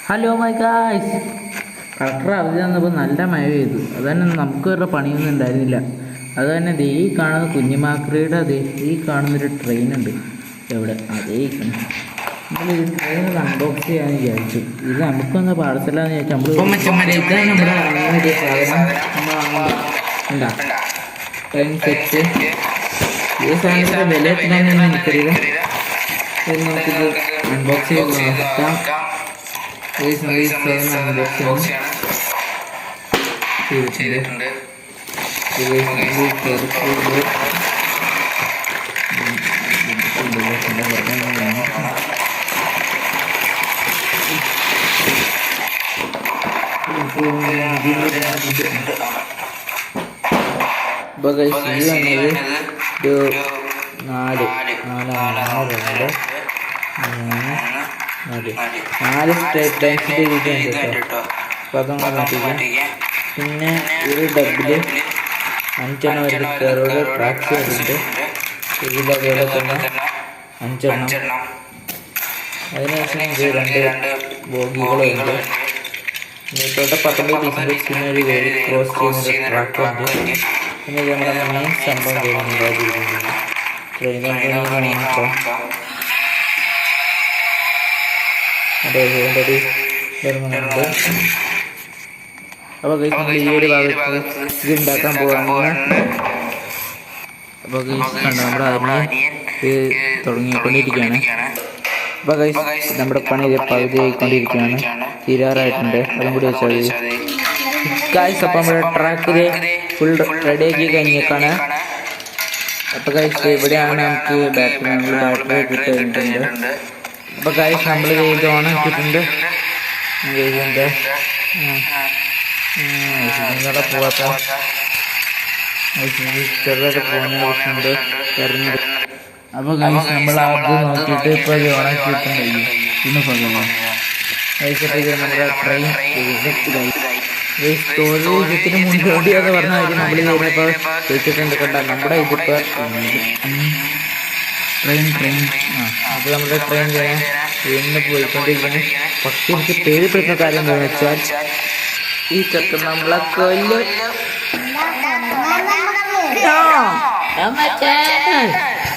Hello my guys. Collector അവധി തന്നപ്പോൾ നല്ല മഴ പെയ്തു. അത് തന്നെ നമുക്ക് വേറെ പണിയൊന്നും ഉണ്ടായിരുന്നില്ല. അത് തന്നെ ദേ ഈ കാണുന്ന കുഞ്ഞിമാക്രിയുടെ ഈ കാണുന്നൊരു ട്രെയിൻ ഉണ്ട്. എവിടെ അതേ നമ്മൾ ഈ ട്രെയിൻ അൺബോക്സ് ചെയ്യാമെന്ന് വിചാരിച്ചു. ഇത് നമുക്കൊന്ന് പാർസലാന്ന് ചോദിച്ചാൽ ഉണ്ടാ ട്രെയിൻ സെറ്റ്. ഈ സാധനത്തിൻ്റെ വില എത്രയാണെന്ന് എനിക്കറിയില്ല. നമുക്കിത് അൺബോക്സ് ചെയ്ത് നോക്കാം. ചെയ്തിട്ടുണ്ട്. നാല് സ്ട്രൈറ്റ് ലൈൻസിൻ്റെ രീതിയുണ്ട് കേട്ടോ. അപ്പോൾ അതൊന്ന് മാറ്റിക്കാം. പിന്നെ ഒരു ഡബില് 5 എടുക്കാറുള്ള ട്രാക്സ് വരുന്നുണ്ട്. ഇതിലതുപോലെ തന്നെ 5. അതിനുശേഷം ഇത് 2 ബോഗികളുണ്ട്. ഇതിലോട്ട് 19 പീസിൻ്റെ പിന്നെ ഒരു ക്രോസ് ചെയ്യുന്ന ട്രാക്ക് ഉണ്ട്. പിന്നെ ഇത് നമ്മുടെ മെയിൻ സംഭവം വരുന്നുണ്ട്. ട്രെയിൻ നോക്കാം. ഓൾറെഡി വരുന്നുണ്ട്. അപ്പോൾ നമ്മൾ ഈ ഒരു ഭാഗത്ത് ഇത് ഉണ്ടാക്കാൻ പോകാമെന്ന്. അപ്പോൾ കണ്ടോ നമ്മുടെ അനിയൻ ഇത് തുടങ്ങിക്കൊണ്ടിരിക്കുകയാണ്. അപ്പോൾ നമ്മുടെ പണി പകുതി ആയിക്കൊണ്ടിരിക്കുകയാണ്. തീരാറായിട്ടുണ്ട്. അതും കൂടി വെച്ചാൽ ഗൈസ്. അപ്പോൾ നമ്മുടെ ട്രാക്കിൽ ഫുൾ റെഡിയാക്കി കഴിഞ്ഞേക്കാണ്. അപ്പോൾ ഗൈസ് ഇവിടെയാണ് നമുക്ക് ബാറ്ററി കിട്ടുന്നുണ്ട്. അപ്പോൾ ഗൈസ് നമ്മൾ ഇത് ഓണാക്കിയിട്ടുണ്ട്. ഇതിൻ്റെ പോവാത്ത ചെറുതായിട്ട് പോകുന്ന പ്രശ്നമുണ്ട്. അപ്പോൾ ഗൈസ് നമ്മൾ അത് നോക്കിയിട്ട് ഇപ്പോൾ ഇത് ഓണാക്കിയിട്ടുണ്ട്. ഇന്ന് പകരം കഴിച്ചിട്ട് നമ്മുടെ ട്രെയിൻ തൊഴിൽ മുന്നോടിയാന്ന് പറഞ്ഞ കാര്യം നമ്മൾ കഴിഞ്ഞപ്പോൾ വെച്ചിട്ടുണ്ട്. കണ്ട നമ്മുടെ ഇതിപ്പോൾ ട്രെയിൻ അപ്പോൾ നമ്മുടെ ട്രെയിൻ വീണ്ടും പോയിക്കൊണ്ടിരിക്കുകയാണ്. പക്ഷേ എനിക്ക് പേടിപ്പെടുന്ന കാര്യം എന്താണെന്ന് വെച്ചാൽ ഈ ചെക്കൻ നമ്മളെ കൊല്ലും.